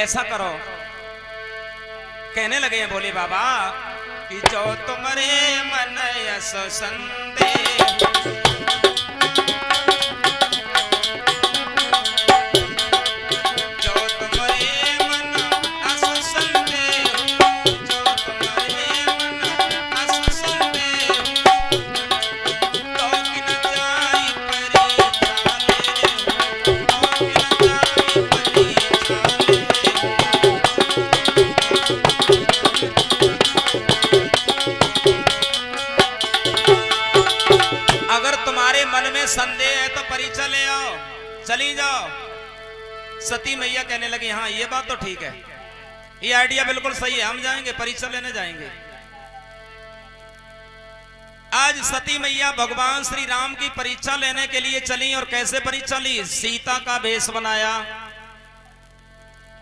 ऐसा करो, कहने लगे हैं भोले बाबा कि जो तुम्हारे मन यस संदेह, संदेह है तो परीक्षा ले आओ, चली जाओ। सती मैया कहने लगी हाँ ये बात तो ठीक है, ये आइडिया बिल्कुल सही है, हम जाएंगे, परीक्षा लेने जाएंगे। आज सती मैया भगवान श्री राम की परीक्षा लेने के लिए चली। और कैसे परीक्षा ली? सीता का भेष बनाया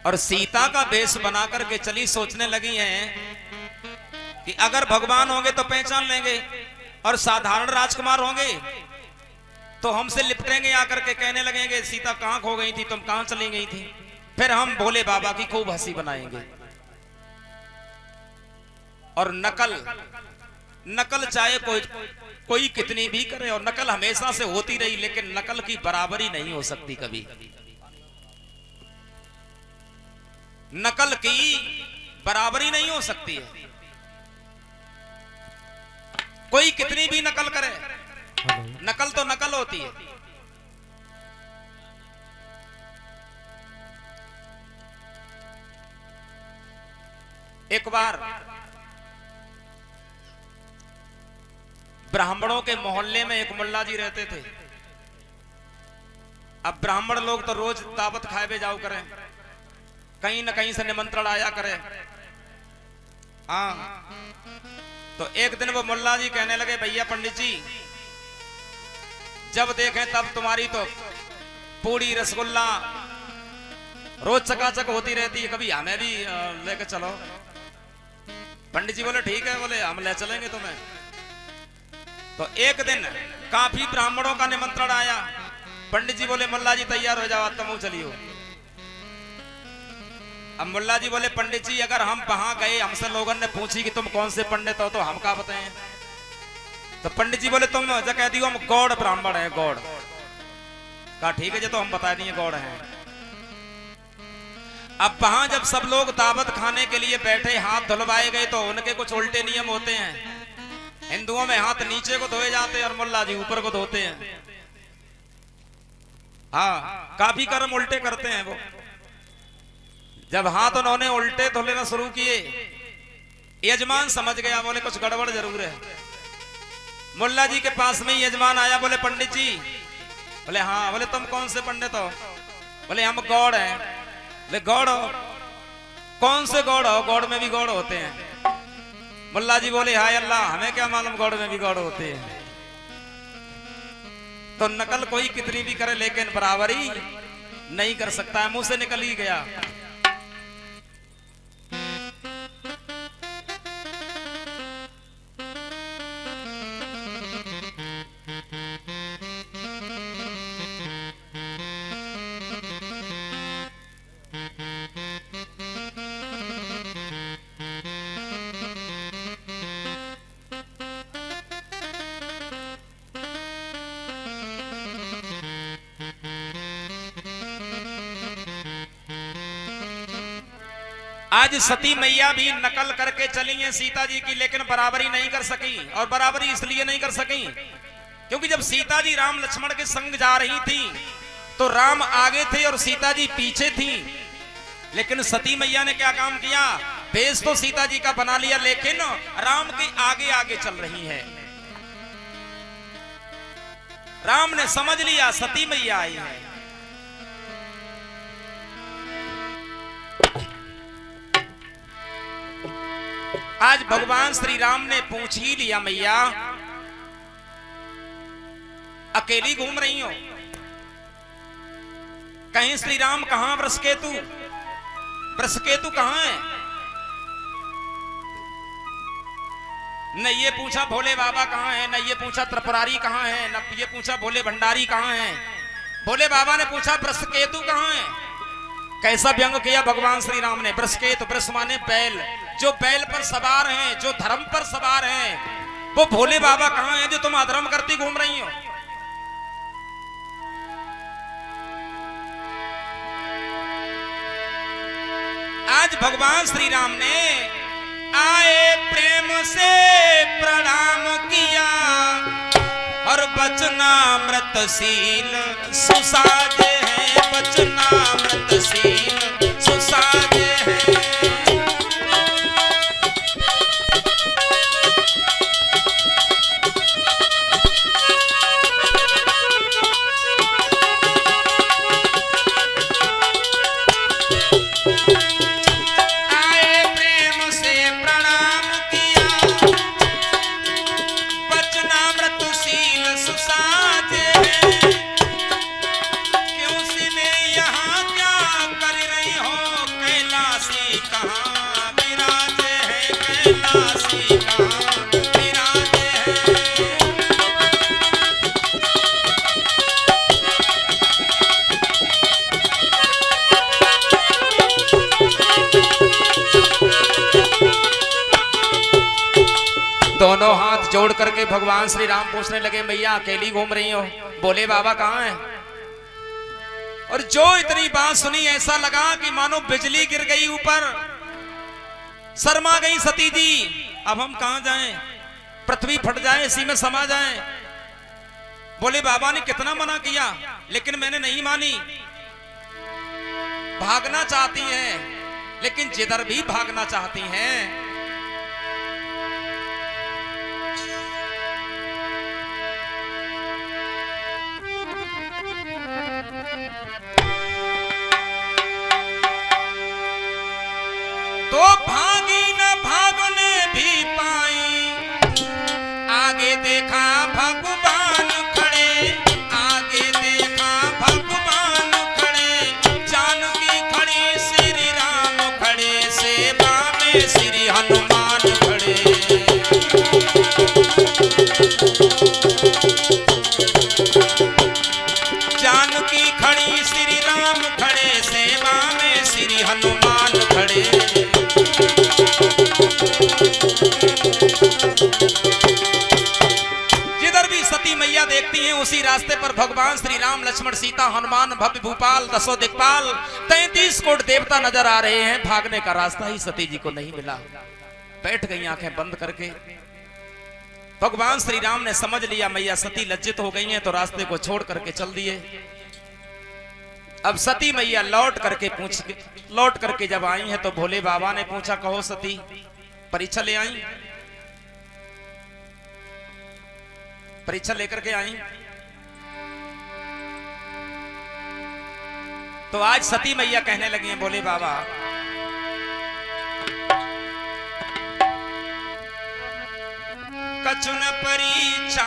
और सीता का भेष बना करके चली। सोचने लगी हैं कि अगर भगवान होंगे तो पहचान लेंगे और साधारण राजकुमार होंगे तो हमसे लिपटेंगे आकर के, कहने लगेंगे सीता कहां खो गई थी, तुम कहां चली गई थी। फिर हम भोले बाबा की खूब हंसी बनाएंगे। और नकल चाहे कोई कितनी भी करे, और नकल हमेशा से होती रही, लेकिन नकल की बराबरी नहीं हो सकती कभी। नकल की बराबरी नहीं हो सकती है। कोई कितनी भी नकल करे, नकल तो नकल होती है। एक बार ब्राह्मणों के मोहल्ले में एक मुल्ला जी रहते थे। अब ब्राह्मण लोग तो रोज दावत खाए पे जाओ करें, कहीं न कहीं से निमंत्रण आया करे। हाँ, तो एक दिन वो मुल्ला जी कहने लगे भैया पंडित जी, जब देखें तब तुम्हारी तो पूड़ी रसगुल्ला रोज चकाचक होती रहती है, कभी हमें भी लेके चलो। पंडित जी बोले ठीक है, बोले हम ले चलेंगे तुम्हें। तो एक दिन काफी ब्राह्मणों का निमंत्रण आया। पंडित जी बोले मुल्ला जी तैयार हो जाओ, तुम चलियो। अब मुल्ला जी बोले पंडित जी अगर हम वहां गए, हमसे लोगों ने पूछी कि तुम कौन से पंडित हो, तो हम क्या बताएं। तो पंडित जी बोले तुम जो कह दियो हम गौड़ ब्राह्मण है, गौड़। कहा ठीक है, जो तो हम बता दिए गौड़ हैं। अब वहां जब सब लोग दावत खाने के लिए बैठे, हाथ धुलवाए गए, तो उनके कुछ उल्टे नियम होते हैं। हिंदुओं में हाथ नीचे को धोए जाते हैं और मुल्ला जी ऊपर को धोते हैं। हाँ, काफी कर्म उल्टे करते हैं वो। जब हाथ उन्होंने उल्टे धुलना शुरू किए, यजमान समझ गया, बोले कुछ गड़बड़ जरूर है। मुल्ला जी के पास में यजमान आया, बोले पंडित जी। बोले हाँ। बोले तुम कौन से पंडित हो? बोले हम गौड़ हैं। बोले गौड़ हो? कौन से गौड़ हो? गौड़ में भी गौड़ होते हैं। मुल्ला जी बोले हाय अल्लाह, हमें क्या मालूम गौड़ में भी गौड़ होते हैं। तो नकल कोई कितनी भी करे, लेकिन बराबरी नहीं कर सकता है। मुंह से निकल ही गया। आज सती मैया भी नकल करके चली है सीता जी की, लेकिन बराबरी नहीं कर सकी। और बराबरी इसलिए नहीं कर सकी क्योंकि जब सीता जी राम लक्ष्मण के संग जा रही थी तो राम आगे थे और सीता जी पीछे थी। लेकिन सती मैया ने क्या काम किया? भेष तो सीता जी का बना लिया, लेकिन राम के आगे आगे चल रही है। राम ने समझ लिया सती मैया आई है। आज भगवान श्री राम ने पूछ ही लिया, मैया अकेली घूम रही हो? कहीं श्री राम कहां? वृषकेतु, वृषकेतु कहां है? न ये पूछा भोले बाबा कहां है, न ये पूछा त्रिपुरारी कहां है, न ये पूछा भोले भंडारी कहां है। भोले बाबा ने पूछा वृषकेतु कहां है? कैसा व्यंग किया भगवान श्री राम ने। वृषकेत, वृष माने बैल, जो बैल पर सवार हैं, जो धर्म पर सवार हैं, वो भोले बाबा कहां हैं जो तुम अधर्म करती घूम रही हो। आज भगवान श्री राम ने आए प्रेम से प्रणाम किया और वचनामृतशील सुसाजे हैं, वचनामृतशील सुसाजे हैं। दोनों हाथ जोड़ करके भगवान श्री राम पूछने लगे, मैया अकेली घूम रही हो, बोले बाबा कहां हैं? और जो इतनी बात सुनी ऐसा लगा कि मानो बिजली गिर गई ऊपर, शर्मा गई सती जी। अब हम कहां जाएं, पृथ्वी फट जाए, इसी में समा जाएं। बोले बाबा ने कितना मना किया लेकिन मैंने नहीं मानी। भागना चाहती हैं लेकिन जिधर भी भागना चाहती हैं तो भागी न भागने भी पाई। आगे देखा भगवान खड़े, आगे देखा भगवान खड़े, जानकी खड़ी श्री राम खड़े, सेवा में श्री हनुमान खड़े। जानकी खड़ी श्री राम खड़े, सेवा में श्री हनुमान खड़े। जिधर भी सती मैया देखती हैं उसी रास्ते पर भगवान श्री राम, लक्ष्मण, सीता, हनुमान, भव्य भूपाल, दसों दिक्पाल, 33 कोट देवता नजर आ रहे हैं। भागने का रास्ता ही सती जी को नहीं मिला। बैठ गई आंखें बंद करके। भगवान श्री राम ने समझ लिया मैया सती लज्जित हो गई हैं, तो रास्ते को छोड़ करके चल दिए। अब सती मैया लौट करके जब आई हैं तो भोले बाबा ने पूछा, कहो सती परीक्षा ले आई? परीक्षा लेकर के आई? तो आज सती मैया कहने लगी हैं, बोले बाबा कछु न परीक्षा